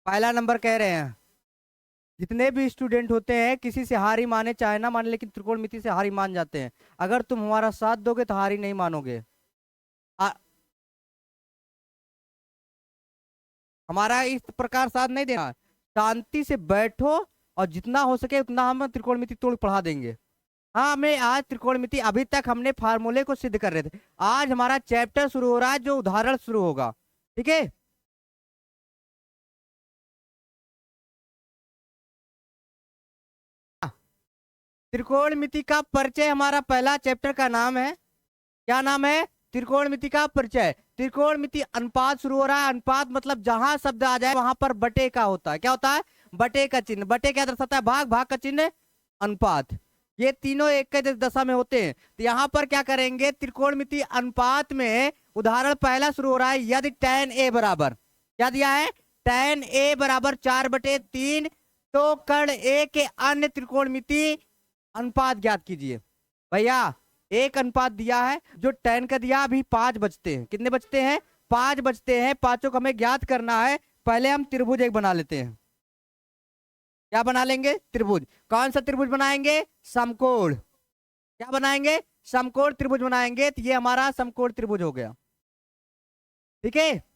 पहला नंबर कह रहे हैं, जितने भी स्टूडेंट होते हैं किसी से हारी माने चाहे ना माने, लेकिन त्रिकोणमिति से हारी मान जाते हैं। अगर तुम हमारा साथ दोगे तो हारी नहीं मानोगे। आ, हमारा इस प्रकार साथ नहीं देना। शांति से बैठो, और जितना हो सके उतना हम त्रिकोणमिति तोड़ पढ़ा देंगे। हाँ, हमें आज त्रिकोणमिति, अभी तक हमने फार्मूले को सिद्ध कर रहे थे। आज हमारा चैप्टर शुरू हो रहा है, जो उदाहरण शुरू होगा। ठीक है। त्रिकोणमिति का परिचय हमारा पहला चैप्टर का नाम है। क्या नाम है? त्रिकोणमिति का परिचय। त्रिकोणमिति अनुपात शुरू हो रहा है। अनुपात मतलब जहां शब्द आ जाए वहां पर बटे का होता है। क्या होता है? बटे का चिन्ह। बटे क्या दर्शाता है? भाग। भाग का चिन्ह अनुपात। ये तीनों एक के दशा में होते हैं। तो यहाँ पर क्या करेंगे, त्रिकोणमिति अनुपात में उदाहरण पहला शुरू हो रहा है। यदि tan a बराबर, क्या दिया है? tan a बराबर 4/3, तो कर्ण a के अन्य त्रिकोणमिति अनुपात ज्ञात कीजिए। भैया, एक अनुपात दिया है जो tan का दिया। अभी 5 बचते हैं। कितने बचते हैं? 5 बचते हैं। पांचों को हमें ज्ञात करना है। पहले हम त्रिभुज एक बना लेते हैं। क्या बना लेंगे? त्रिभुज। कौन सा त्रिभुज बनाएंगे? समकोण। क्या बनाएंगे? समकोण त्रिभुज बनाएंगे। तो ये हमारा समकोण त्रिभुज हो गया। ठीक है।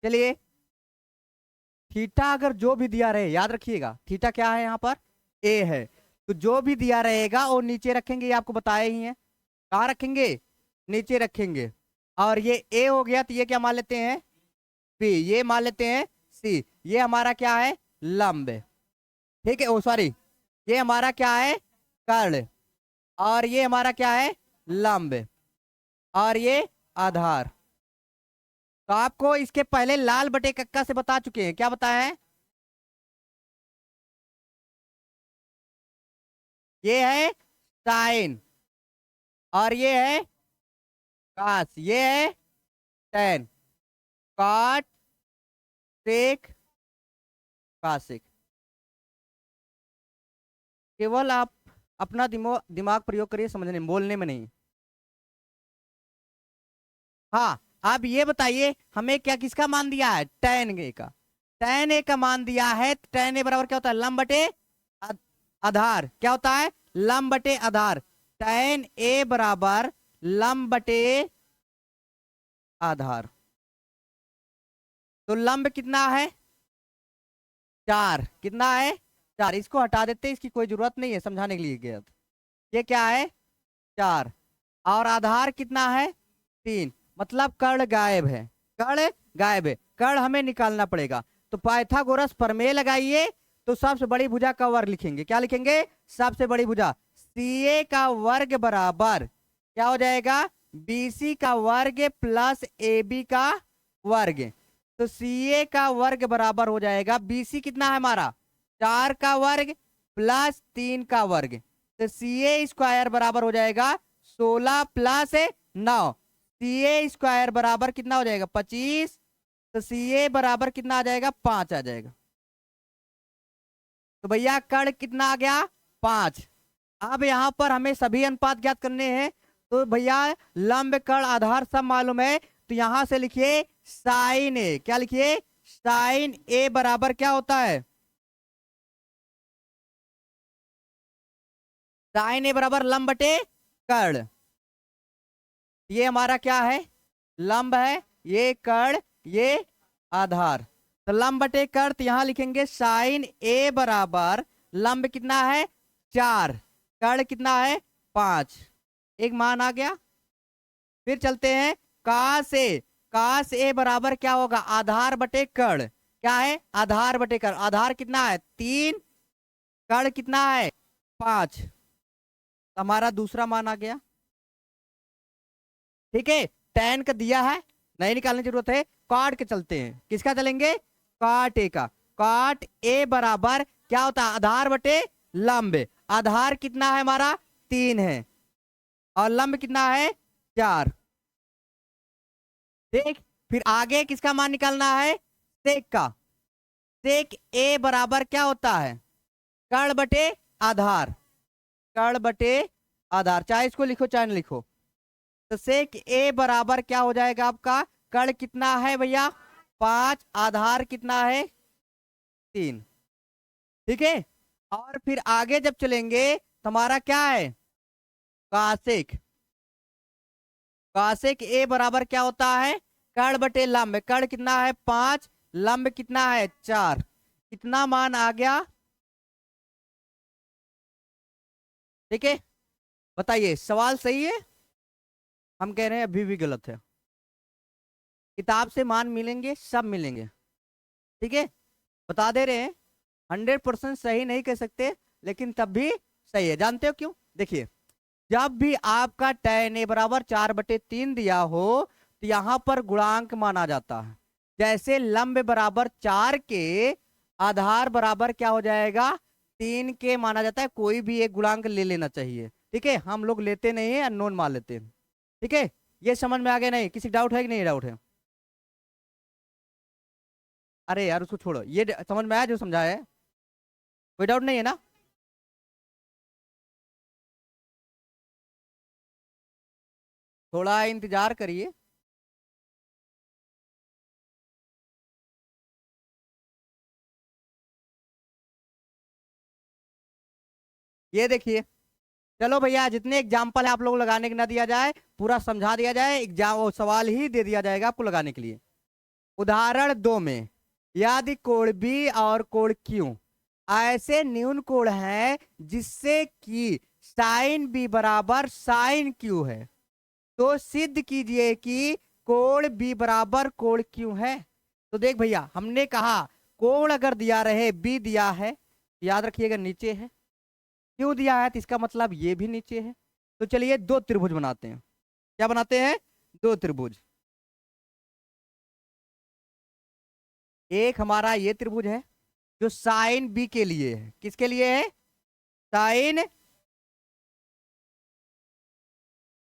चलिए, थीटा अगर जो भी दिया रहे, याद रखिएगा थीटा क्या है यहाँ पर? ए है। तो जो भी दिया रहेगा वो नीचे रखेंगे, ये आपको बताया ही है। कहाँ रखेंगे? नीचे रखेंगे। और ये ए हो गया, तो ये क्या मान लेते हैं? बी। ये मान लेते हैं सी। ये हमारा क्या है? लंब। ठीक है, ओ सॉरी, ये हमारा क्या है? कर्ण। और ये हमारा क्या है? लंब। और ये आधार। तो आपको इसके पहले लाल बटे कक्का से बता चुके हैं। क्या बताया है? ये है साइन, और ये है कास, ये है टेन। कॉट, सेक, कासिक। केवल आप अपना दिमाग प्रयोग करिए समझने में, बोलने में नहीं। हाँ, आप ये बताइए हमें क्या किसका मान दिया है? tan ए का। tan ए का मान दिया है। tan ए बराबर क्या होता है? लंब बटे आ- आधार। क्या होता है? लंब बटे आधार। tan ए बराबर लंब बटे आधार। तो लंब कितना है? 4। कितना है? 4। इसको हटा देते हैं, इसकी कोई जरूरत नहीं है समझाने के लिए गया। ये क्या है? 4। और आधार कितना है? 3। मतलब कर्ण गायब है। कर्ण गायब है। कर्ण हमें निकालना पड़ेगा। तो पाइथागोरस प्रमेय लगाइए। तो सबसे बड़ी भुजा का वर्ग लिखेंगे। क्या लिखेंगे? सबसे बड़ी भुजा। सी ए का वर्ग बराबर क्या हो जाएगा? बी सी का वर्ग प्लस ए बी का वर्ग। तो सी ए का वर्ग बराबर हो जाएगा, बी सी कितना है हमारा? 4 का वर्ग प्लस 3 का वर्ग। तो सी ए स्क्वायर बराबर हो जाएगा 16 प्लस 9। सी ए स्क्वायर बराबर कितना हो जाएगा? 25। तो सी ए बराबर कितना आ जाएगा? 5 आ जाएगा। तो भैया कर्ण कितना आ गया? 5। अब यहाँ पर हमें सभी अनुपात ज्ञात करने हैं। तो भैया लंब कर्ण आधार सब मालूम है। तो यहां से लिखिए साइन ए। क्या लिखिए? साइन ए बराबर क्या होता है? साइन ए बराबर लंब बटे कर्ण। ये हमारा क्या है? लंब है। ये कर्ण, ये आधार। तो लंब बटे कर्ण, तो यहां लिखेंगे साइन ए बराबर लंब कितना है? 4। कर्ण कितना है? 5। एक मान आ गया। फिर चलते हैं कास ए। कास ए बराबर क्या होगा? आधार बटे कर्ण। क्या है? आधार बटे कर्ण। आधार कितना है? 3। कर्ण कितना है? 5। हमारा दूसरा मान आ गया। ठीक है। tan का दिया है, नहीं निकालने की जरूरत है। काट के चलते हैं। किसका चलेंगे? काट ए का। काट ए बराबर क्या होता है? आधार बटे लंब। आधार कितना है हमारा? 3 है। और लंब कितना है? 4। ठीक। फिर आगे किसका मान निकालना है? सेक का। सेक ए बराबर क्या होता है, कर्ण बटे आधार, कर्ण बटे आधार, चाहे इसको लिखो चाहे न लिखो। तो सेक ए बराबर क्या हो जाएगा आपका, कर्ण कितना है भैया 5, आधार कितना है 3। ठीक है, और फिर आगे जब चलेंगे तो हमारा क्या है, कासेक, कासेक ए बराबर क्या होता है, कर्ण बटे लंब, कर्ण कितना है 5, लंब कितना है 4, कितना मान आ गया। ठीक है, बताइए सवाल सही है, हम कह रहे हैं अभी भी गलत है। किताब से मान मिलेंगे, सब मिलेंगे। ठीक है, बता दे रहे हैं, 100% सही नहीं कह सकते, लेकिन तब भी सही है। जानते हो क्यों, देखिए जब भी आपका tan a बराबर 4/3 दिया हो तो यहां पर गुणांक माना जाता है। जैसे लंब बराबर 4 के, आधार बराबर क्या हो जाएगा 3 के माना जाता है, कोई भी एक गुणांक ले लेना चाहिए। ठीक है, हम लोग लेते नहीं है, अननोन मान लेते हैं। ठीक है, ये समझ में आ गया, नहीं किसी डाउट है कि नहीं डाउट है। अरे यार उसको छोड़ो, ये समझ में आया जो समझाया है, कोई डाउट नहीं है ना। थोड़ा इंतजार करिए। ये देखिए, चलो भैया जितने एग्जाम्पल है आप लोग लगाने के ना दिया जाए, पूरा समझा दिया जाए, एग्जाम वो सवाल ही दे दिया जाएगा आपको लगाने के लिए। उदाहरण 2 में यदि कोण बी और कोण क्यू ऐसे न्यून कोण है जिससे कि साइन बी बराबर साइन क्यू है, तो सिद्ध कीजिए कि कोण बी बराबर कोण क्यू है। तो देख भैया, हमने कहा कोण अगर दिया रहे, बी दिया है, याद रखिएगा नीचे है, क्यों दिया है तो इसका मतलब ये भी नीचे है। तो चलिए दो त्रिभुज बनाते हैं। क्या बनाते हैं, दो त्रिभुज। एक हमारा ये त्रिभुज है जो साइन बी के लिए है, किसके लिए है, साइन,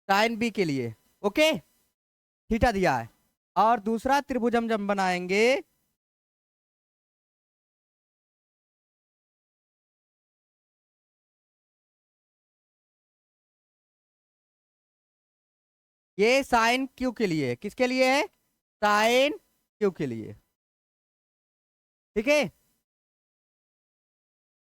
साइन बी के लिए। ओके, थीटा दिया है। और दूसरा त्रिभुज हम जब बनाएंगे, ये साइन क्यू के लिए है, किसके लिए है, साइन क्यू के लिए। ठीक है,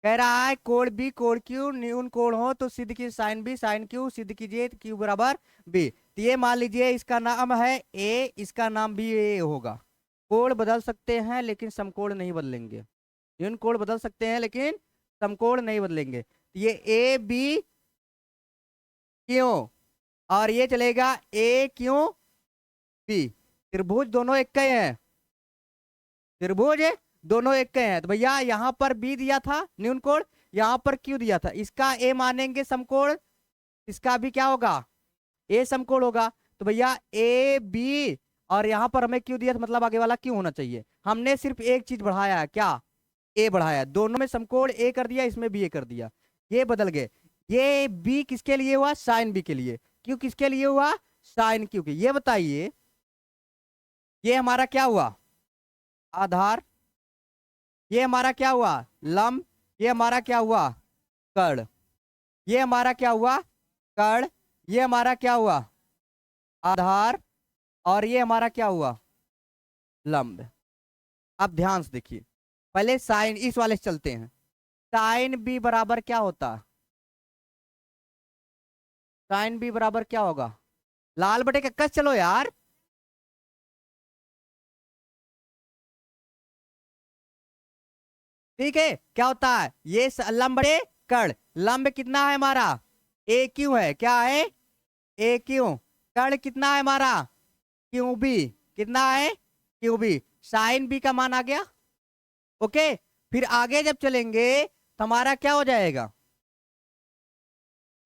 कह रहा है कोण बी कोण क्यू न्यून कोण हो तो सिद्ध कीजिए साइन बी साइन क्यू, सिद्ध कीजिए क्यू बराबर बी। तो ये मान लीजिए इसका नाम है ए, इसका नाम भी ए होगा। कोण बदल सकते हैं लेकिन समकोण नहीं बदलेंगे, न्यून कोण बदल सकते हैं लेकिन समकोण नहीं बदलेंगे। तो ये ए बी क्यों, और ये चलेगा ए क्यों बी, त्रिभुज दोनों एक के हैं, त्रिभुज दोनों एक के हैं। तो भैया यहाँ पर बी दिया था न्यून कोण, यहाँ पर क्यू दिया था, इसका ए मानेंगे समकोण, इसका भी क्या होगा ए समकोण होगा। तो भैया ए बी, और यहाँ पर हमें क्यू दिया था, मतलब आगे वाला क्यू होना चाहिए। हमने सिर्फ एक चीज बढ़ाया है, क्या, ए बढ़ाया, दोनों में समकोण ए कर दिया, इसमें भी ए कर दिया, ये बदल गए। ये बी किसके लिए हुआ, साइन बी के लिए, क्यू किसके लिए हुआ, साइन क्यू के। ये बताइए ये हमारा क्या हुआ, आधार, ये हमारा क्या हुआ लंब, ये हमारा क्या हुआ कर्ण, ये हमारा क्या हुआ कर्ण, ये हमारा क्या हुआ आधार, और ये हमारा क्या हुआ लंब। अब ध्यान से देखिए, पहले साइन इस वाले से चलते हैं। साइन बी बराबर क्या होता है, साइन बी बराबर क्या होगा, लाल बटे कस चलो यार, ठीक है। क्या होता है ये लंब बटे कर्ण, लंब कितना है हमारा ए क्यू है, क्या है ए क्यू, कर्ण कितना है हमारा क्यू बी, कितना है क्यू बी, साइन बी का मान आ गया। ओके, फिर आगे जब चलेंगे तो हमारा क्या हो जाएगा,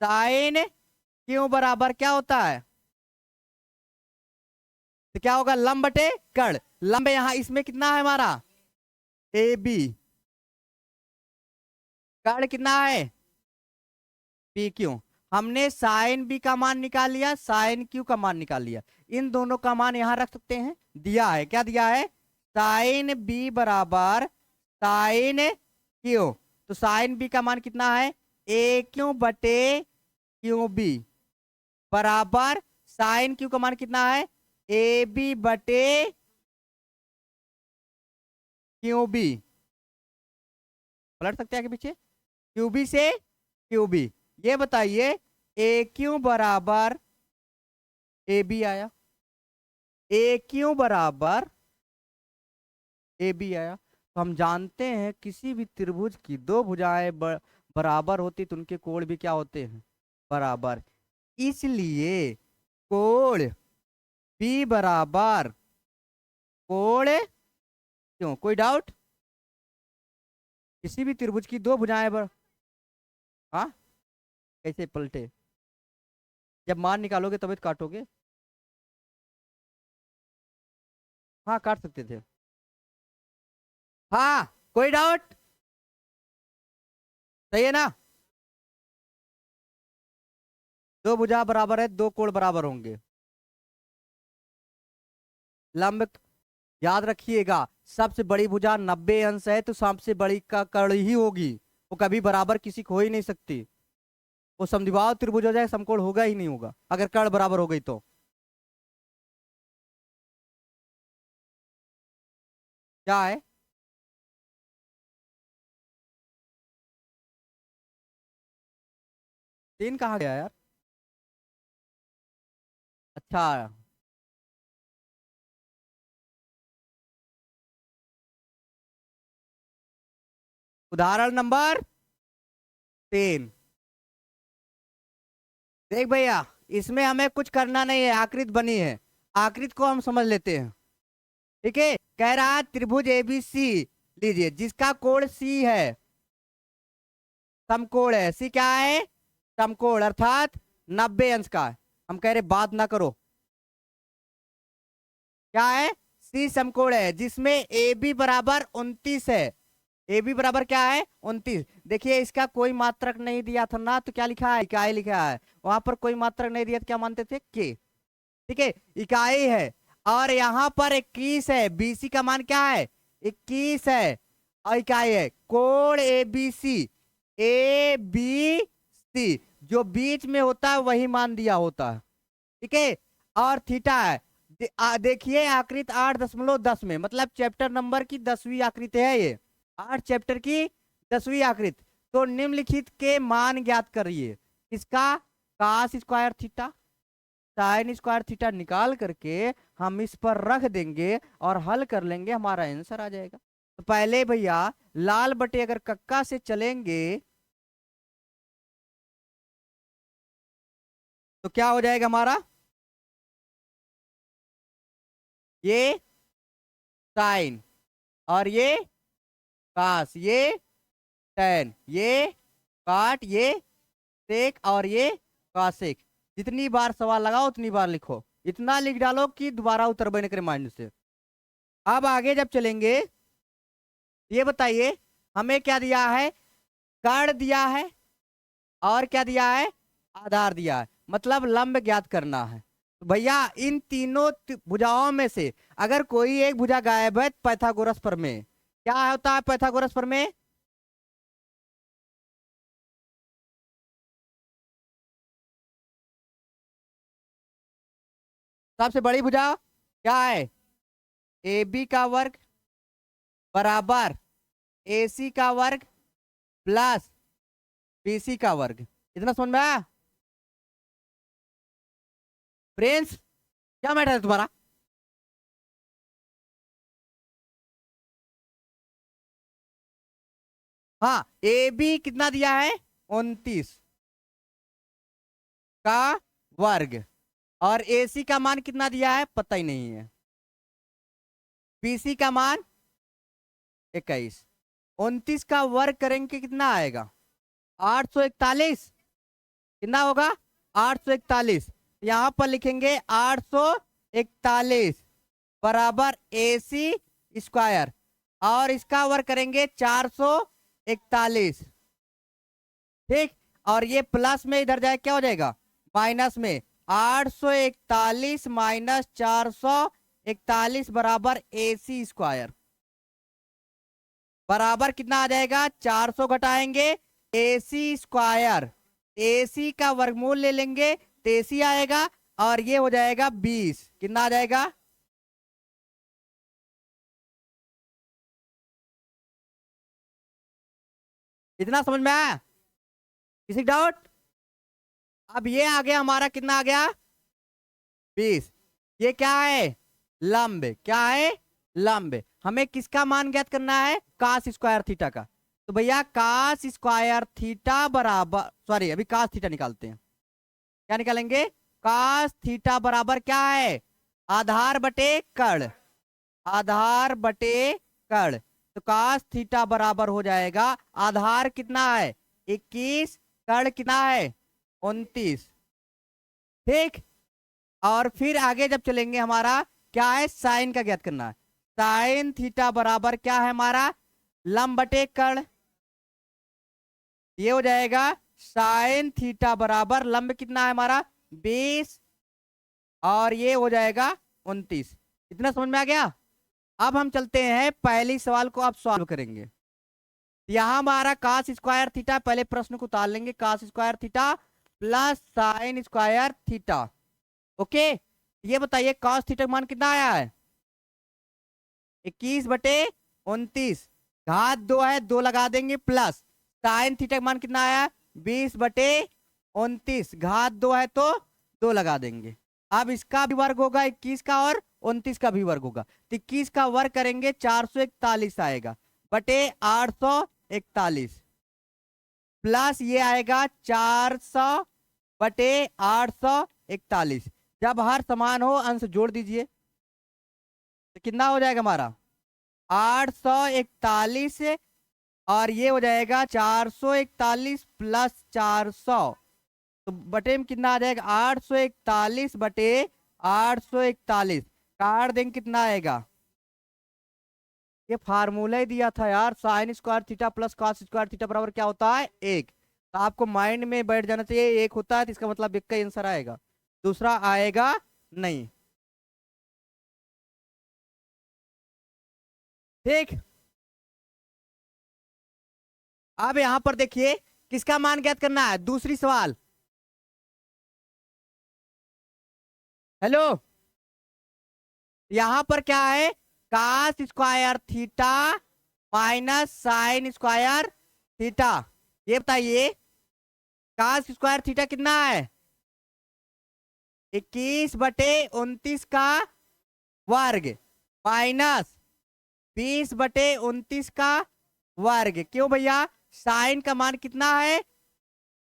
साइन क्यू बराबर क्या होता है, तो क्या होगा लंब बटे कर्ण, लंब यहां इसमें कितना है हमारा ए बी, कर्ण कितना है पी क्यू। हमने साइन बी का मान निकाल लिया, साइन क्यू का मान निकाल लिया, इन दोनों का मान यहां रख सकते हैं, दिया है क्या दिया है, साइन बी बराबर साइन क्यू। तो साइन बी का मान कितना है, ए क्यू बटे क्यू बी, बराबर साइन क्यू का मान कितना है, ए बी बटे क्यू बी। पलट सकते हैं आगे पीछे, क्यू बी से क्यू बी। ये बताइए ए क्यू बराबर ए बी आया, ए क्यू बराबर ए बी आया। तो हम जानते हैं किसी भी त्रिभुज की दो भुजाएं बराबर होती तो उनके कोण भी क्या होते हैं, बराबर। इसलिए कोण बी बराबर कोण क्यों, कोई डाउट? किसी भी त्रिभुज की दो भुजाएं हाँ, कैसे पलटे? जब मान निकालोगे तभी तो काटोगे। हाँ काट सकते थे। हाँ कोई डाउट? सही है ना? दो भुजा बराबर है, दो कोण बराबर होंगे। लंब याद रखिएगा, सबसे बड़ी भुजा 90 अंश है तो सबसे बड़ी का कर्ण ही होगी, वो कभी बराबर किसी को हो ही नहीं सकती। वो समद्विबाहु त्रिभुज हो जाए, समकोण होगा ही नहीं होगा अगर कर्ण बराबर हो गई तो। क्या है? तीन कहाँ गया यार? अच्छा, उदाहरण नंबर 3। देख भैया, इसमें हमें कुछ करना नहीं है, आकृति बनी है, आकृति को हम समझ लेते हैं। ठीक है, कह रहा है त्रिभुज एबीसी लीजिए, जिसका कोण सी है, समकोण है। सी क्या है, समकोण, अर्थात 90 अंश का है। हम कह रहे बात ना करो, क्या है, सी समकोण है जिसमें ए बी बराबर 29 है। ए बी बराबर क्या है, 29। देखिए इसका कोई मात्रक नहीं दिया था ना, तो क्या लिखा है, इकाई लिखा है। वहां पर कोई मात्रक नहीं दिया तो क्या मानते थे, के। ठीक है, इकाई है। और यहाँ पर 21 है, बीसी का मान क्या है, 21 है, और इकाई है। कोण A B C, A B C जो बीच में होता है वही मान दिया होता है। ठीक है, और थीटा है। देखिए आकृति 8.10 में, मतलब चैप्टर नंबर की 10वीं आकृति है ये, 8 चैप्टर की 10वीं आकृति। तो निम्नलिखित के मान ज्ञात करिए। इसका cos square theta, sine square theta निकाल करके हम इस पर रख देंगे और हल कर लेंगे, हमारा आंसर आ जाएगा। तो पहले भैया लाल बटे अगर कक्का से चलेंगे तो क्या हो जाएगा हमारा, ये साइन, और ये कास, ये टेन, ये काट, ये सेक, और ये कासेक। जितनी बार सवाल लगाओ उतनी बार लिखो, इतना लिख डालो कि दोबारा उतरबे न करे माइंड से। अब आगे जब चलेंगे, ये बताइए हमें क्या दिया है, कर्ण दिया है, और क्या दिया है, आधार दिया है, मतलब लंब ज्ञात करना है। तो भैया इन तीनों भुजाओं में से अगर कोई एक भुजा गायब है, पाइथागोरस प्रमेय क्या होता है, पाइथागोरस प्रमेय, सबसे बड़ी भुजा क्या है, ए बी का वर्ग बराबर ए सी का वर्ग प्लस बी सी का वर्ग। इतना समझ में आया फ्रेंड्स? क्या मैटर है तुम्हारा? हाँ, ए बी कितना दिया है, 29 का वर्ग, और ए सी का मान कितना दिया है पता ही नहीं है, बी सी का मान 21। 29 का वर्ग करेंगे कितना आएगा, 841। कितना होगा, 841। यहां पर लिखेंगे 841 बराबर ए सी स्क्वायर, और इसका वर्ग करेंगे 441। ठीक, और ये प्लस में इधर जाए क्या हो जाएगा, माइनस में। 841 माइनस 441 बराबर ए सी स्क्वायर। बराबर कितना आ जाएगा, 400 घटाएंगे AC स्क्वायर, AC का वर्गमूल ले लेंगे, तेसी आएगा, और ये हो जाएगा 20। कितना आ जाएगा, इतना समझ में आया, किसी डाउट? अब ये आ गया हमारा, कितना आ गया, 20। ये क्या है, लंब, क्या है, लंब। हमें किसका मान ज्ञात करना है, कास स्क्वायर थीटा का। तो भैया कास स्क्वायर थीटा बराबर, सॉरी अभी कास थीटा निकालते हैं। क्या निकालेंगे, कास थीटा बराबर क्या है, आधार बटे कर्ण, आधार बटे कर्ण। तो कास थीटा बराबर हो जाएगा, आधार कितना है 21, कर्ण कितना है 29। ठीक, और फिर आगे जब चलेंगे, हमारा क्या है, साइन का ज्ञात करना है। साइन थीटा बराबर क्या है हमारा, लंब बटे कर्ण। ये हो जाएगा साइन थीटा बराबर लंब कितना है हमारा 20, और ये हो जाएगा 29। इतना समझ में आ गया। अब हम चलते हैं पहली सवाल को, आप सॉल्व करेंगे। यहां हमारा कास स्क्वायर थीटा, पहले प्रश्न को उतार लेंगे, cos square theta plus sine square theta. Okay, ये बताइए कास थीटा का मान कितना आया है, 21/29, घात 2 है, 2 लगा देंगे, प्लस साइन थीटा का मान कितना आया, 20/29, घात 2 है तो 2 लगा देंगे। अब इसका भी वर्ग होगा 21 का, और 29 का भी वर्ग होगा, तो 21 का वर्ग करेंगे 441 आएगा, बटे 841, प्लस ये आएगा 400/841। जब हर समान हो अंश जोड़ दीजिए, तो कितना हो जाएगा हमारा 841, और ये हो जाएगा 441 प्लस 400, तो बटे में कितना आ जाएगा 841/841, काट देंगे कितना आएगा, ये फार्मूला ही दिया था यार, sign square theta plus cos square theta बराबर क्या होता है, एक। तो आपको माइंड में बैठ जाना चाहिए, एक होता है, तो इसका मतलब एक का आंसर आएगा, दूसरा आएगा नहीं। ठीक, अब यहां पर देखिए किसका मान ज्ञात करना है, दूसरी सवाल। हेलो, यहां पर क्या है, cos square theta minus sine square theta. ये बताइए कास स्क्वायर थीटा कितना है, 21/29 का वर्ग, माइनस 20/29 का वर्ग। क्यों भैया, साइन का मान कितना है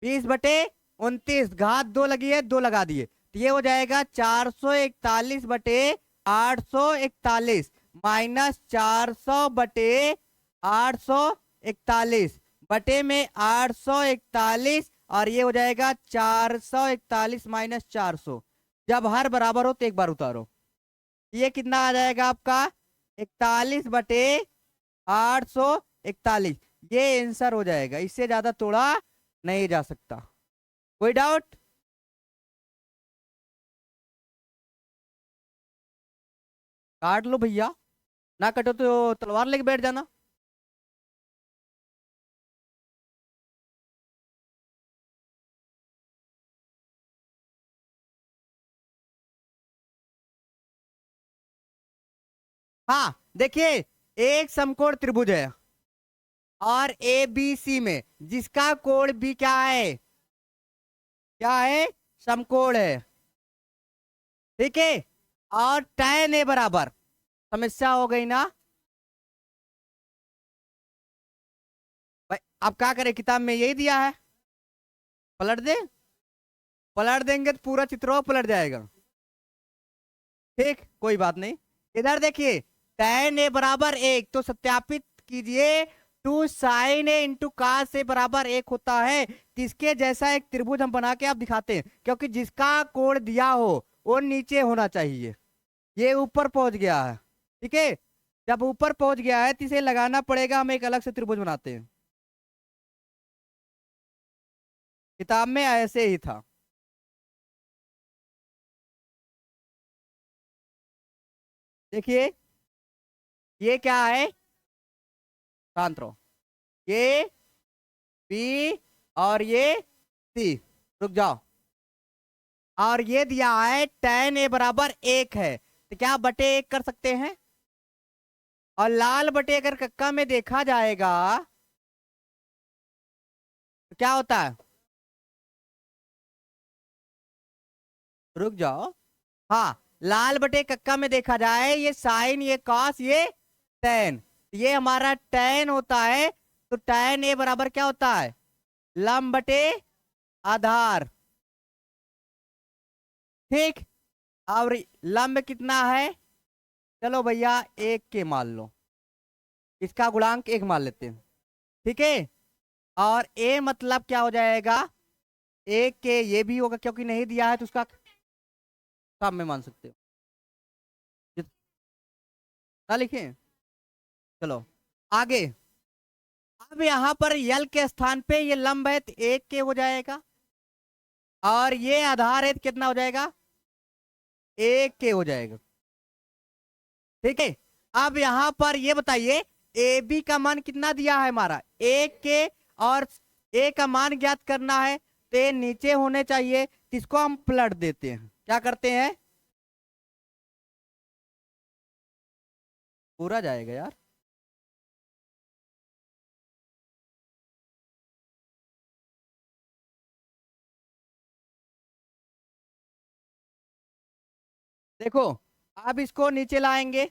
20/29, घात 2 लगी है, 2 लगा दिए, तो ये हो जाएगा 441/841, माइनस 400/841, बटे में 841, और ये हो जाएगा 441 माइनस 400। जब हर बराबर हो तो एक बार उतारो, ये कितना आ जाएगा आपका 41/841। ये आंसर हो जाएगा, इससे ज्यादा तोड़ा नहीं जा सकता। कोई डाउट? काट लो भैया, ना कटो तो तलवार लेके बैठ जाना। हाँ देखिए, एक समकोण त्रिभुज है, और ए बी सी में जिसका कोण भी क्या है, क्या है, समकोण है। ठीक है, और tan ए बराबर, समस्या हो गई ना भाई। अब क्या करें, किताब में यही दिया है, पलट दे, पलट देंगे तो पूरा चित्र पलट जाएगा। ठीक, कोई बात नहीं। इधर देखिए, tan ए बराबर 1, तो सत्यापित कीजिए, 2 sin ए इंटू कास ए बराबर 1 होता है। किसके जैसा एक त्रिभुज हम बना के आप दिखाते हैं, क्योंकि जिसका कोण दिया हो वो नीचे होना चाहिए, ये ऊपर पहुंच गया है। ठीक है, जब ऊपर पहुंच गया है तो इसे लगाना पड़ेगा, हम एक अलग से त्रिभुज बनाते हैं। किताब में ऐसे ही था। देखिए, ये क्या है, शांत रहो। ये बी और ये सी, रुक जाओ। और ये दिया है tan a बराबर 1 है, तो क्या बटे 1 कर सकते हैं। और लाल बटे अगर कक्का में देखा जाएगा तो क्या होता है, रुक जाओ। हाँ, लाल बटे कक्का में देखा जाए ये साइन ये कॉस ये tan, ये हमारा tan होता है। तो tan a बराबर क्या होता है, लंब बटे आधार। ठीक, और लंब कितना है, चलो भैया 1 के मान लो, इसका गुणांक 1 मान लेते हैं। ठीक है, और a मतलब क्या हो जाएगा, 1 के, ये भी होगा क्योंकि नहीं दिया है तो उसका कम में मान सकते हो, ना लिखें। चलो आगे। अब यहां पर यल के स्थान पे ये लंब है तो 1 के हो जाएगा, और ये आधार है तो कितना हो जाएगा, 1 के हो जाएगा। ठीक है, अब यहां पर ये बताइए ए बी का मान कितना दिया है हमारा, 1 के, और ए का मान ज्ञात करना है तो ये नीचे होने चाहिए, तो इसको हम पलट देते हैं। क्या करते हैं, पूरा जाएगा यार। देखो, अब इसको नीचे लाएंगे,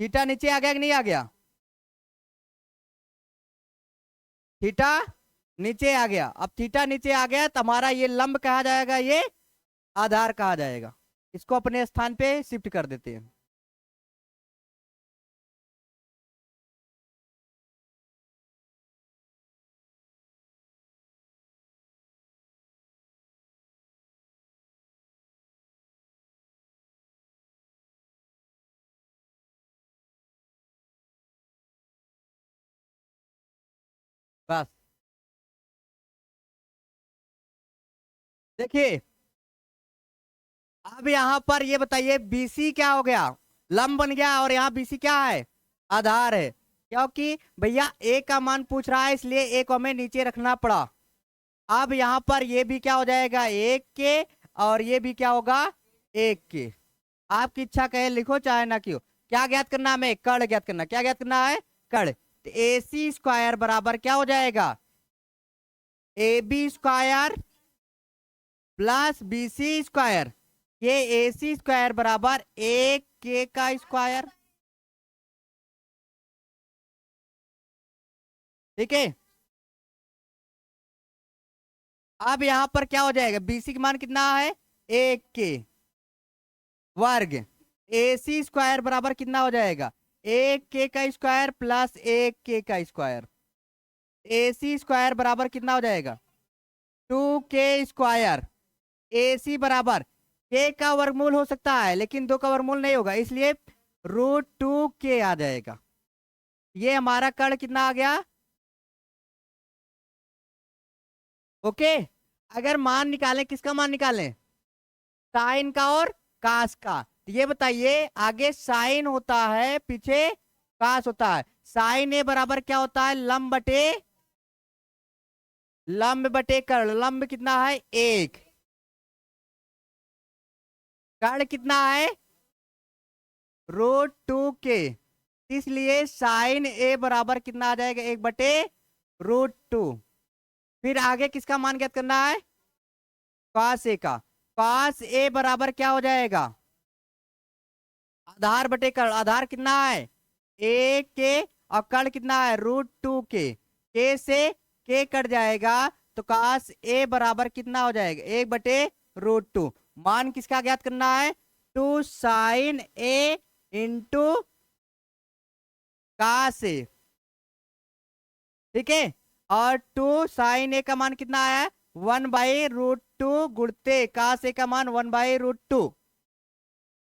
थीटा नीचे आ गया कि नहीं आ गया, थीटा नीचे आ गया। अब थीटा नीचे आ गया तो हमारा ये लंब कहा जाएगा, ये आधार कहा जाएगा। इसको अपने स्थान पे शिफ्ट कर देते हैं। बस देखिए, अब यहां पर ये बताइए बीसी क्या हो गया, लंब बन गया, और यहाँ बीसी क्या है, आधार है। क्योंकि भैया ए का मान पूछ रहा है इसलिए ए को हमें नीचे रखना पड़ा। अब यहां पर ये भी क्या हो जाएगा, 1 के, और ये भी क्या होगा, 1 के। आपकी इच्छा कहे लिखो चाहे ना क्यों। क्या ज्ञात करना हमें, कर्ण ज्ञात करना। क्या ज्ञात करना है, कर्ण। तो ए सी स्क्वायर बराबर क्या हो जाएगा, A B square plus B C square, ये ए सी स्क्वायर बराबर 1 के का स्क्वायर। ठीक है, अब यहां पर क्या हो जाएगा, बीसी का मान कितना है, 1 के वर्ग, ए सी स्क्वायर बराबर कितना हो जाएगा, 1 के का स्क्वायर प्लस 1 के का स्क्वायर। ए सी स्क्वायर बराबर कितना हो जाएगा, 2 के स्क्वायर। ए सी बराबर के का वर्गमूल हो सकता है लेकिन 2 का वर्गमूल नहीं होगा, इसलिए √2 के आ जाएगा। ये हमारा कर्ण कितना आ गया। ओके, अगर मान निकालें, किसका मान निकालें, साइन का और कास का। तो ये बताइए, आगे साइन होता है पीछे कास होता है। साइन ए बराबर क्या होता है, लंब बटे कर्ण। लंब कितना है, 1, कर्ण कितना है, √2 के। इसलिए साइन ए बराबर कितना आ जाएगा, 1/√2। फिर आगे किसका मान ज्ञात करना है, कॉस ए का। कॉस ए बराबर क्या हो जाएगा, आधार बटे कर्ण। आधार कितना है, 1 के, और कर्ण कितना है, √2 के से के कट जाएगा, तो कॉस ए बराबर कितना हो जाएगा, 1/√2। मान किसका ज्ञात करना है, 2 साइन ए इंटू कास ए। ठीक है, और 2 साइन ए का मान कितना आया, 1/√2 गुणते कास ए का मान 1/√2,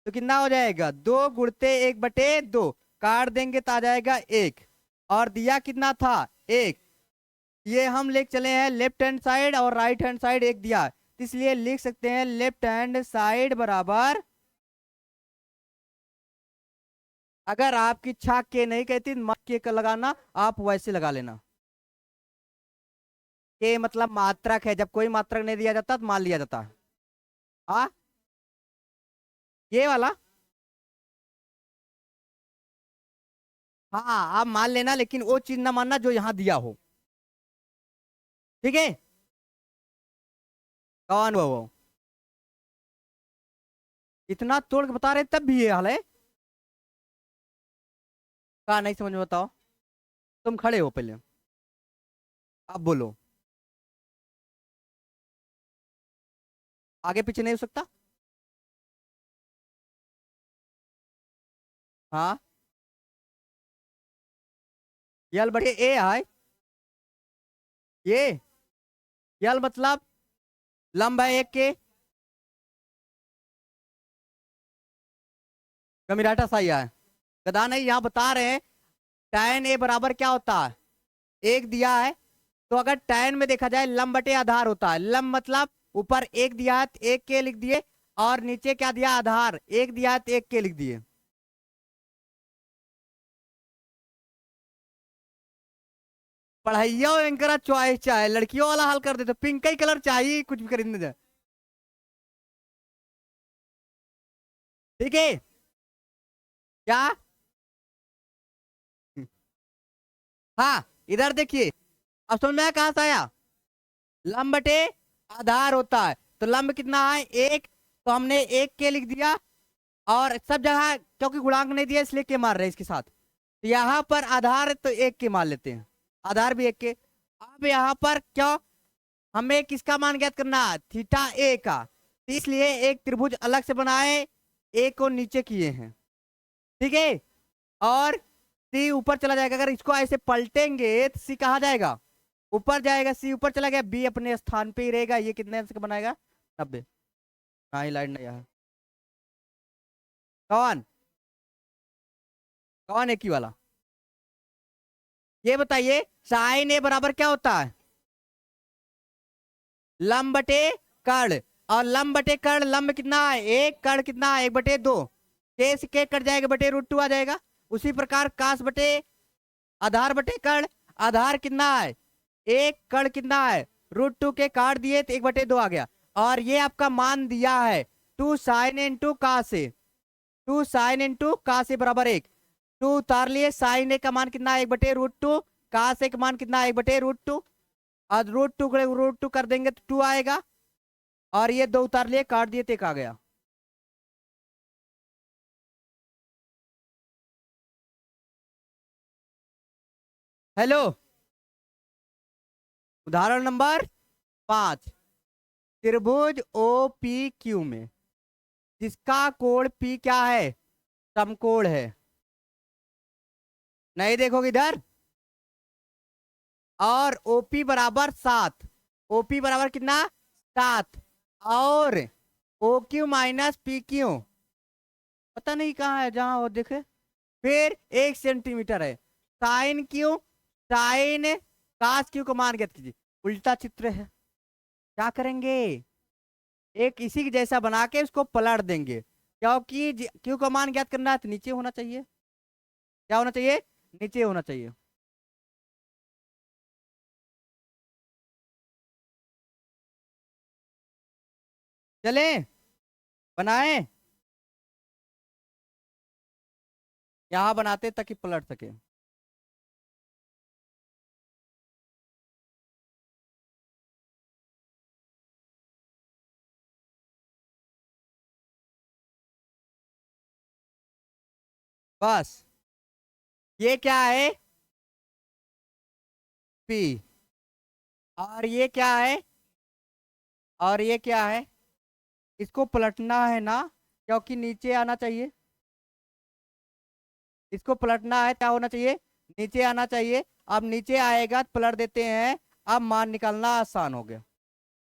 तो कितना हो जाएगा, 2 गुणते 1/2, काट देंगे तो आ जाएगा 1। और दिया कितना था, 1। ये हम ले चले हैं लेफ्ट हैंड साइड और राइट हैंड साइड 1 दिया, इसलिए लिख सकते हैं लेफ्ट हैंड साइड बराबर, अगर आपकी इच्छा के नहीं कहती मत के का लगाना, आप वैसे लगा लेना। के मतलब मात्रक है, जब कोई मात्रक नहीं दिया जाता तो मान लिया जाता है। हाँ, ये वाला। हाँ, आप मान लेना, लेकिन वो चीज ना मानना जो यहाँ दिया हो। ठीक है। कौन वो इतना तोड़ के बता रहे तब भी ये हाल है। कहा नहीं समझ में, बताओ। तुम खड़े हो पहले, अब बोलो। आगे पीछे नहीं हो सकता। हाँ, यल बढ़िया ए है। ये यल मतलब लंब है एक के। कमीराटा सही है। गधा नहीं, यहाँ बता रहे हैं tan ए बराबर क्या होता है, एक दिया है। तो अगर tan में देखा जाए लंब बटे आधार होता है। लंब मतलब ऊपर एक दिया है तो एक के लिख दिए, और नीचे क्या दिया, आधार एक दिया है तो एक के लिख दिए। पढ़ाइया एंकरा चॉइस चाहे लड़कियों वाला हल कर दे तो पिंक ही कलर चाहिए, कुछ भी खरीदने जाए। ठीक है। क्या। हाँ, इधर देखिए। अब समझ में आया कहां से आया। लंब बटे आधार होता है, तो लंब कितना है, एक। तो हमने एक के लिख दिया, और सब जगह क्योंकि गुणांक नहीं दिया इसलिए के मार रहे हैं इसके साथ। तो यहाँ पर आधार तो एक के मान लेते हैं, आधार भी एक के। अब यहाँ पर क्यों, हमें किसका मान ज्ञात करना है, थीटा ए का। तो इसलिए एक त्रिभुज अलग से बनाए, ए को नीचे किए हैं। ठीक है। और सी ऊपर चला जाएगा, अगर इसको ऐसे पलटेंगे तो सी कहाँ जाएगा, ऊपर जाएगा। सी ऊपर चला गया, बी अपने स्थान पे ही रहेगा। ये कितने अंश का बनाएगा, 90। हाँ, ही लाइन नहीं है। कौन, कौन एक ही वाला। ये बताइए साइन ए बराबर क्या होता है, लंब बटे कर्ण। और लंब बटे कर्ण, लंब कितना है एक, कर्ण कितना है 1/2। के से के कट जाएगा, बटे √2 आ जाएगा। उसी प्रकार काश बटे आधार बटे कर्ण, आधार कितना है एक, कर्ण कितना है √2 के काट दिए तो 1/2 आ गया। और ये आपका मान दिया है 2 साइन इंटू का से, 2 साइन इंटू का से बराबर 1। 2 उतार लिए, साइन ए का मान कितना है 1/√2, का से का मान कितना है 1/√2। और √2 कर देंगे तो 2 आएगा। और ये 2 उतार लिए, काट दिए तो 1 आ गया। हेलो। उदाहरण नंबर 5। त्रिभुज ओ पी क्यू में जिसका कोण पी क्या है, समकोण है। नहीं देखोगे इधर। और ओपी बराबर 7, ओपी बराबर कितना 7। और O Q minus P Q पता नहीं कहाँ है, जहां वो देखे। फिर 1 सेंटीमीटर है। साइन क्यू, साइन कास क्यू को मान ज्ञात कीजिए। उल्टा चित्र है, क्या करेंगे, एक इसी के जैसा बना के उसको पलट देंगे, क्योंकि क्यू का मान ज्ञात करना है तो नीचे होना चाहिए। क्या होना चाहिए, नीचे होना चाहिए। चले बनाए, यहां बनाते ताकि पलट सके। बस, ये क्या है पी, और ये क्या है, और ये क्या है। इसको पलटना है ना, क्योंकि नीचे आना चाहिए। इसको पलटना है, क्या होना चाहिए, नीचे आना चाहिए। अब नीचे आएगा तो पलट देते हैं। अब मान निकालना आसान हो गया।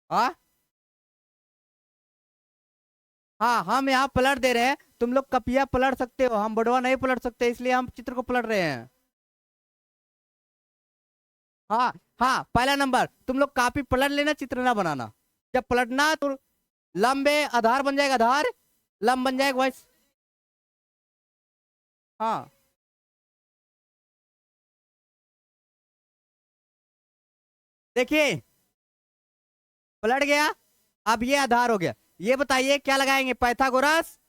हाँ, हाँ, हम यहाँ पलट दे रहे हैं, तुम लोग कपिया पलट सकते हो, हम बड़वा नहीं पलट सकते, इसलिए हम चित्र को पलट रहे हैं। हाँ, हाँ, पहला नंबर तुम लोग कॉपी पलट लेना, चित्र ना बनाना। जब पलटना तो लंबे आधार बन जाएगा, आधार लंब बन जाएगा वैसे। हाँ, देखिए पलट गया, अब ये आधार हो गया। ये बताइए क्या लगाएंगे, पाइथागोरस।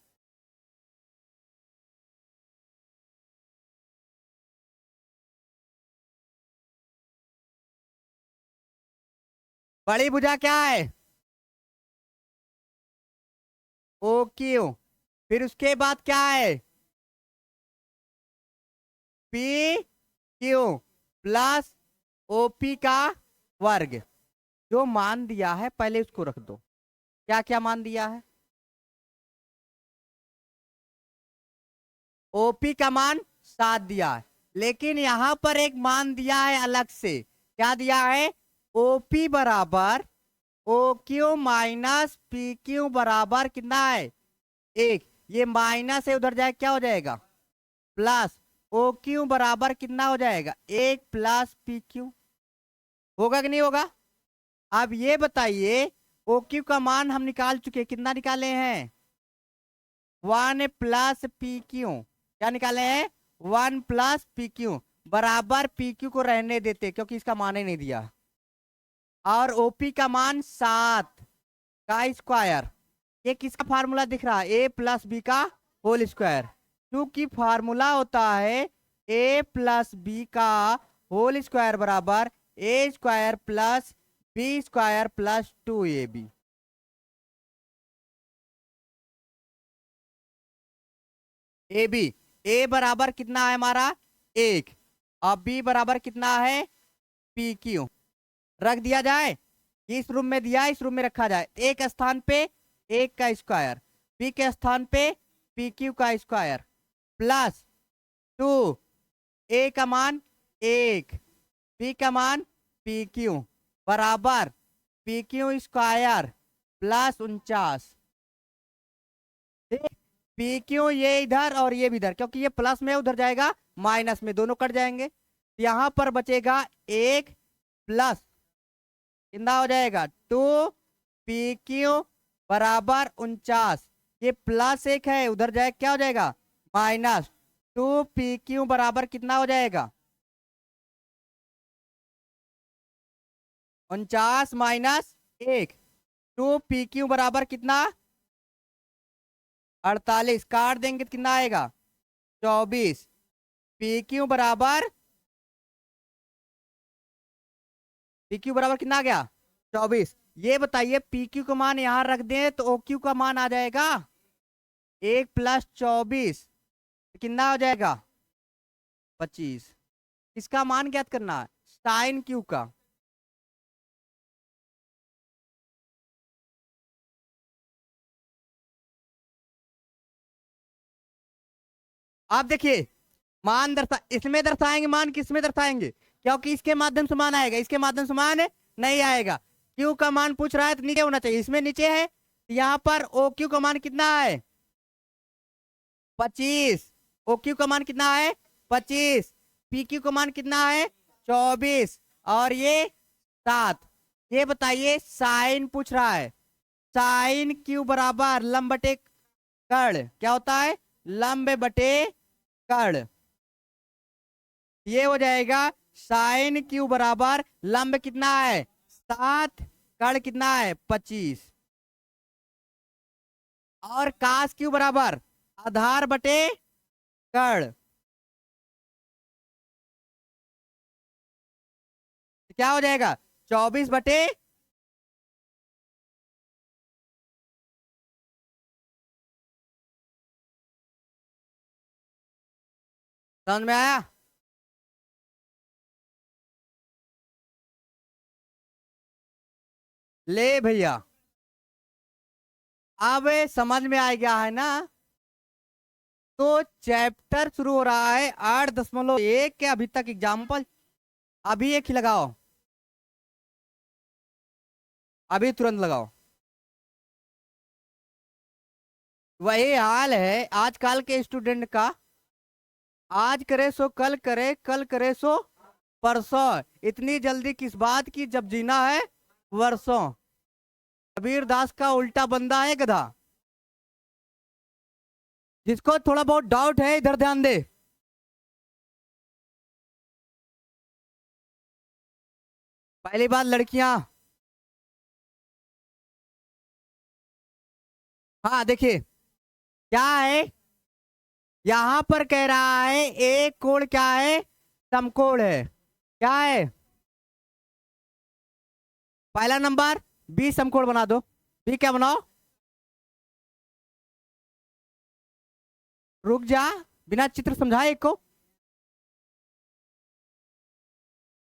बड़ी भुजा क्या है, ओ क्यू। फिर उसके बाद क्या है, पी क्यू प्लस ओपी का वर्ग। जो मान दिया है पहले उसको रख दो। क्या क्या मान दिया है, ओपी का मान 7 दिया है, लेकिन यहां पर एक मान दिया है अलग से। क्या दिया है, ओपी बराबर O Q minus P Q बराबर कितना है, 1। ये माइनस से उधर जाए क्या हो जाएगा, प्लस। ओ क्यू बराबर कितना हो जाएगा, 1 प्लस पी क्यू। होगा कि नहीं होगा। अब ये बताइए, ओ क्यू का मान हम निकाल चुके, कितना निकाले हैं, 1 प्लस पी क्यू। क्या निकाले हैं, 1 प्लस पी क्यू बराबर पी क्यू को रहने देते क्योंकि इसका मान ही नहीं दिया। और ओपी का मान 7 का स्क्वायर। ये किसका फार्मूला दिख रहा है, ए प्लस बी का होल स्क्वायर। क्योंकि फार्मूला होता है ए प्लस बी का होल स्क्वायर बराबर A square plus B square plus 2ab। A B, A बराबर कितना है हमारा 1, और बी बराबर कितना है पी क्यू। रख दिया जाए, इस रूम में दिया, इस रूम में रखा जाए। एक स्थान पे 1 का स्क्वायर, बी के स्थान पे पी क्यू का स्क्वायर प्लस 2, ए का मान 1, बी का मान पी क्यू बराबर P Q square plus 49। P Q ये इधर और ये भी इधर, क्योंकि ये प्लस में उधर जाएगा माइनस में, दोनों कट जाएंगे। यहां पर बचेगा 1 प्लस कितना हो जाएगा 2 पी क्यू बराबर 49। ये प्लस 1 है, उधर जाए क्या हो जाएगा माइनस 2 पी क्यू बराबर कितना हो जाएगा 49 माइनस 1। 2 पी क्यू बराबर कितना 48, काट देंगे तो कितना आएगा 24। पी क्यू बराबर, पी क्यू बराबर कितना आ गया 24। ये बताइए पी क्यू का मान यहां रख दें तो ओ क्यू का मान आ जाएगा 1 प्लस 24 कितना हो जाएगा 25। इसका मान ज्ञात करना है, साइन क्यू का। आप देखिए मान इसमें दर्शाएंगे, मान किस में दर्शाएंगे, क्योंकि इसके माध्यम से मान आएगा, इसके माध्यम से मान नहीं आएगा। क्यू का मान पूछ रहा है तो नीचे होना चाहिए, इसमें नीचे है। यहाँ पर ओ क्यू का मान कितना है 25, ओ क्यू का मान कितना है 25, पी क्यू का मान कितना है 24, और ये 7। ये बताइए साइन पूछ रहा है, साइन क्यू बराबर लंब बटे कर्ण क्या होता है, लंब बटे कर्ण। ये हो जाएगा साइन क्यू बराबर लंब कितना है 7, कर्ण कितना है 25, और कास क्यू बराबर आधार बटे कर्ण। क्या हो जाएगा 24 बटे, समझ में आया। ले भैया, अब समझ में आ गया है ना। तो चैप्टर शुरू हो रहा है 8.1 के अभी तक एग्जाम्पल, अभी एक ही लगाओ, अभी तुरंत लगाओ। वही हाल है आजकल के स्टूडेंट का, आज करे सो कल करे, कल करे सो परसों। इतनी जल्दी किस बात की जब जीना है वर्षों। कबीर दास का उल्टा बंदा है गधा। जिसको थोड़ा बहुत डाउट है इधर ध्यान दे। पहली बात लड़कियां, हाँ देखिए क्या है, यहां पर कह रहा है एक कोण क्या है, समकोण है। क्या है पहला नंबर, बी समकोण बना दो। बी क्या बनाओ, रुक जा, बिना चित्र समझाए एक को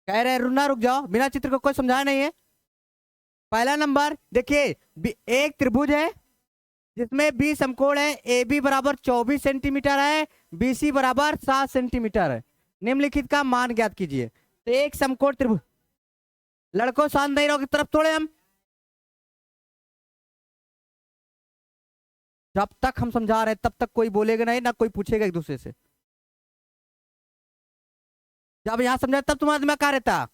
कह रहे हैं रुना, रुक जाओ, बिना चित्र को कोई समझाया नहीं है। पहला नंबर देखिए, एक त्रिभुज है जिसमें बी समकोण है, ए बी बराबर 24 सेंटीमीटर है, बी सी बराबर 7 सेंटीमीटर है। निम्नलिखित का मान ज्ञात कीजिए। तो एक समकोण त्रिभुज, लड़कों शांत नहीं रहो की तरफ थोड़े हम, जब तक हम समझा रहे हैं तब तक कोई बोलेगा नहीं, ना कोई पूछेगा एक दूसरे से। जब यहां समझा तब तुम्हारा दिमाग कहाँ रहता,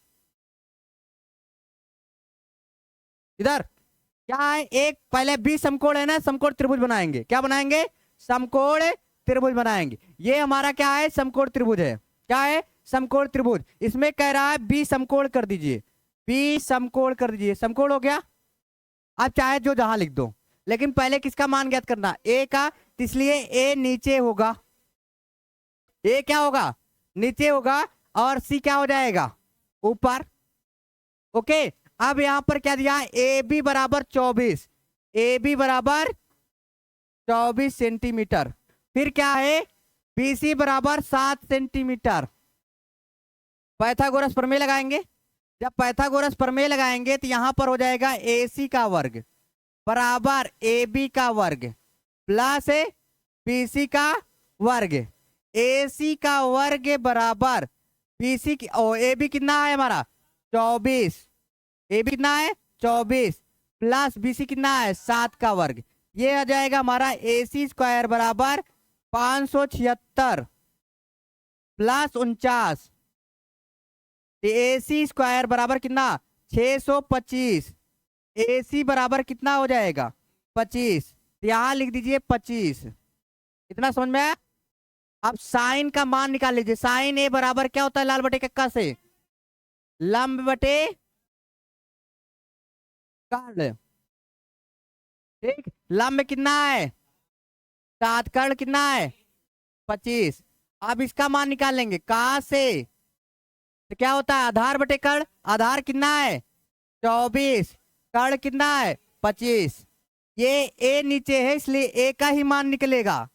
इधर। क्या है, एक पहले बी समकोण है ना, समकोण त्रिभुज बनाएंगे। क्या बनाएंगे, समकोण त्रिभुज बनाएंगे। ये हमारा क्या है, समकोण त्रिभुज है। क्या है, समकोण त्रिभुज। इसमें कह रहा है बी समकोण कर दीजिए, बी समकोण कर दीजिए, समकोण हो गया। आप चाहे जो जहां लिख दो, लेकिन पहले किसका मान ज्ञात करना, ए का। तो इसलिए ए नीचे होगा, ए क्या होगा, नीचे होगा, और सी क्या हो जाएगा, ऊपर। ओके, अब यहां पर क्या दिया, ए बी बराबर 24, ए बी बराबर 24 सेंटीमीटर। फिर क्या है, बी सी बराबर 7 सेंटीमीटर। पाइथागोरस प्रमेय लगाएंगे। जब पाइथागोरस प्रमेय लगाएंगे तो यहां पर हो जाएगा ए सी का वर्ग बराबर ए बी का वर्ग प्लस बी सी का वर्ग। ए सी का वर्ग बराबर बी सी की, ओ ए बी कितना है हमारा 24, ए बी कितना है 24 प्लस बी सी कितना है 7 का वर्ग। ये आ जाएगा हमारा ए सी स्क्वायर बराबर 576 प्लस 49। ए सी स्क्वायर बराबर कितना 625, ए सी बराबर कितना हो जाएगा 25। यहां लिख दीजिए 25। इतना समझ में आया। अब साइन का मान निकाल लीजिए। साइन ए बराबर क्या होता है, लाल बटे कक्का से लंब बटे कर्ण। ठीक, लंब कितना है 7, कर्ण कितना है 25। अब इसका मान निकालेंगे कहां से, तो क्या होता है आधार बटे कर्ण। आधार कितना है 24, कर्ण कितना है 25। ये ए नीचे है इसलिए ए का ही मान निकलेगा,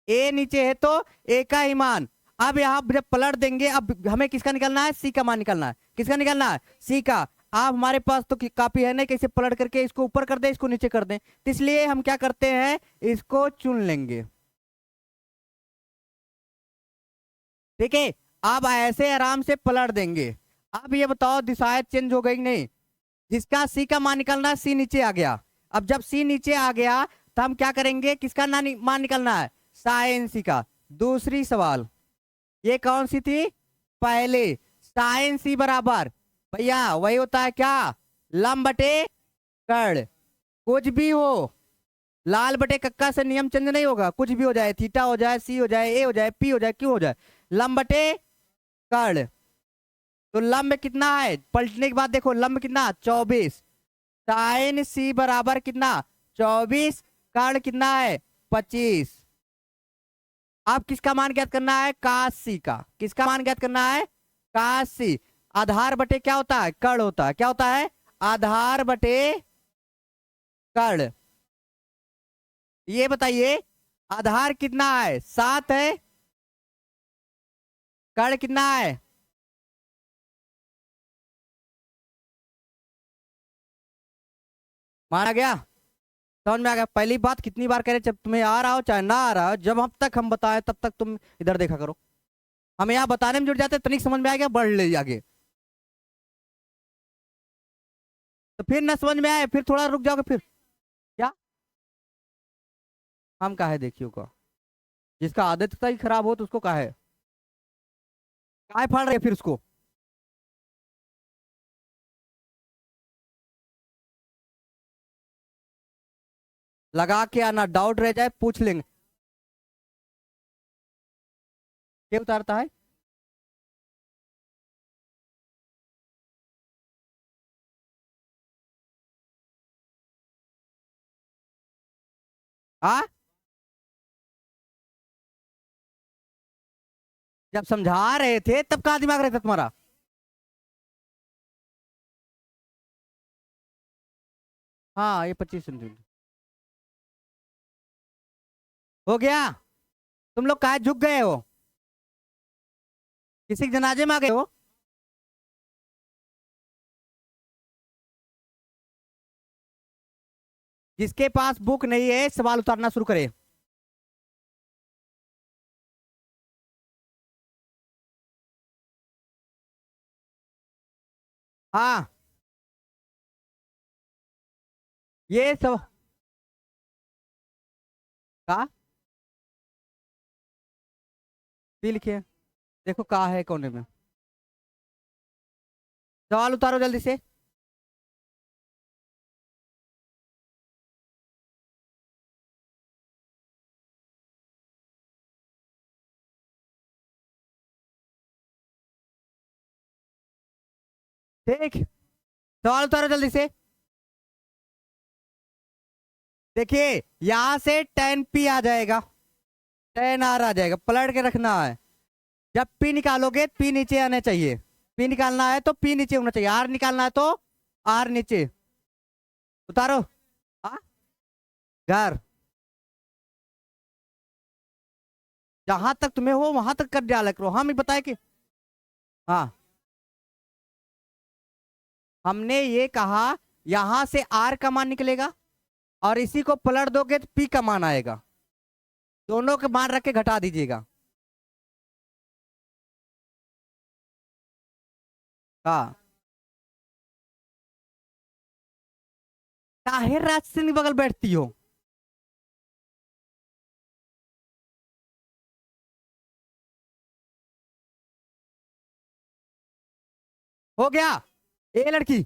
ए नीचे है तो ए का ही मान। अब यहाँ जब पलट देंगे, अब हमें किसका निकलना है, सी का मान निकलना है। किसका निकलना है, सी का। आप हमारे पास तो कापी है नहीं, कैसे पलट करके इसको ऊपर कर दे, इसको नीचे कर दे, तो इसलिए हम क्या करते हैं, इसको चुन लेंगे। ठीक है, अब ऐसे आराम से पलट देंगे। अब ये बताओ दिशाएं चेंज हो गई नहीं। जिसका सी का मान निकलना है, सी नीचे आ गया। अब जब सी नीचे आ गया तो हम क्या करेंगे, किसका मान निकलना है, साइन सी का। दूसरी सवाल, ये कौन सी थी, पहले साइन सी बराबर भैया वही होता है क्या, लंब बटे कर्ण। कुछ भी हो, लाल बटे कक्का से नियम चेंज नहीं होगा। कुछ भी हो जाए, थीटा हो जाए, सी हो जाए, ए हो जाए, पी हो जाए, क्यू हो जाए, लंब बटे कर्ण। तो लंब कितना है, पलटने के बाद देखो लंब कितना 24, साइन सी बराबर कितना 24, कर्ण कितना है 25। अब किसका मान ज्ञात करना है, काश सी का। किसका मान ज्ञात करना है, काश सी। आधार बटे क्या होता है, कर्ण होता है। क्या होता है, आधार बटे कर्ण। ये बताइए आधार कितना है 7 है, कर्ण कितना है, माना गया, समझ में आ गया। पहली बात कितनी बार कह रहे, जब तुम्हें आ रहा हो चाहे ना आ रहा हो, जब हम तक हम बताएं तब तक तुम इधर देखा करो। हम यहाँ बताने में जुड़ जाते तनिक समझ में आ गया, बढ़ ले आगे। तो फिर ना समझ में आए फिर थोड़ा रुक जाओगे फिर क्या, हम काहे देखियो का, जिसका आदत ही खराब हो तो उसको काहे काहे फाड़ रहे फिर उसको। लगा के आना, डाउट रह जाए पूछ लेंगे। क्या उतारता है, हाँ, जब समझा रहे थे तब कहाँ दिमाग रहता तुम्हारा? हाँ, ये 25 सेंटीमीटर हो गया। तुम लोग काहे झुक गए हो? किसी के जनाजे में आ गए हो? जिसके पास बुक नहीं है सवाल उतारना शुरू करे। हाँ, ये सब का भी लिखे। देखो कहाँ है कोने में। सवाल उतारो जल्दी से। ठीक, सवाल उतारो जल्दी से। देखिए यहां से 10p आ जाएगा, 10r आ जाएगा, पलट के रखना है। जब p निकालोगे p नीचे आने चाहिए। p निकालना है तो p नीचे होना चाहिए, r निकालना है तो r नीचे। उतारो। हाँ, घर। जहां तक तुम्हें हो वहां तक कर डाला करो, हम ही बताए कि। हाँ, हमने ये कहा यहां से r का मान निकलेगा और इसी को पलट दोगे तो p का मान आएगा। दोनों के मान रख के घटा दीजिएगा। हाँ, ताहिर राज सिंह के बगल बैठती हो? हो गया। ए लड़की,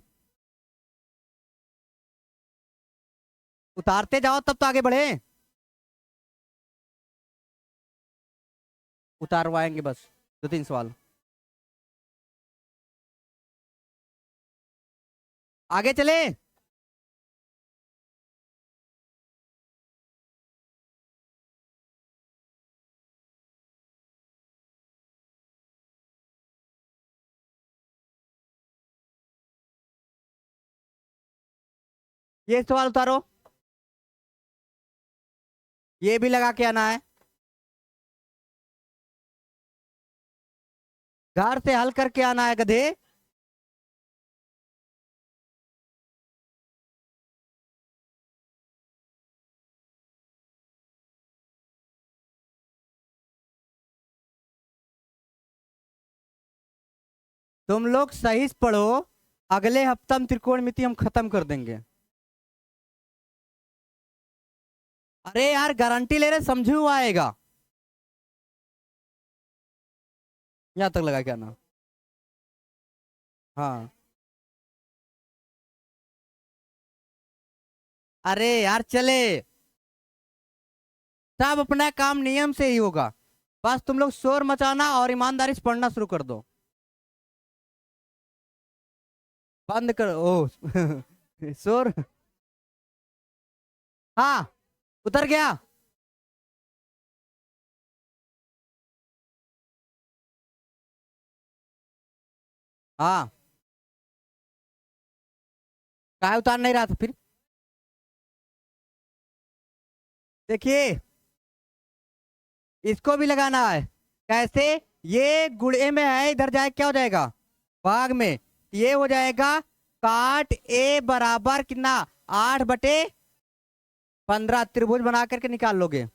उतारते जाओ तब तो आगे बढ़े। उतारवाएंगे बस 2-3 सवाल। आगे चले। ये सवाल उतारो, ये भी लगा के आना है। घर से हल करके आना है गधे। तुम लोग सही से पढ़ो, अगले हफ्ता हम त्रिकोणमिति हम खत्म कर देंगे। अरे यार गारंटी ले रहे, समझे हुआ आएगा। यहाँ तक लगा के आना। हाँ, अरे यार चले, सब अपना काम नियम से ही होगा। बस तुम लोग शोर मचाना और ईमानदारी से पढ़ना शुरू कर दो। बंद कर ओ शोर। हाँ, उतर गया। हाँ, काहे उतार नहीं रहा था फिर? देखिए इसको भी लगाना है। कैसे? ये गुणे में है, इधर जाए क्या हो जाएगा? भाग में। ये हो जाएगा काट ए बराबर कितना, 8/15 त्रिभुज बना करके निकाल लोगे।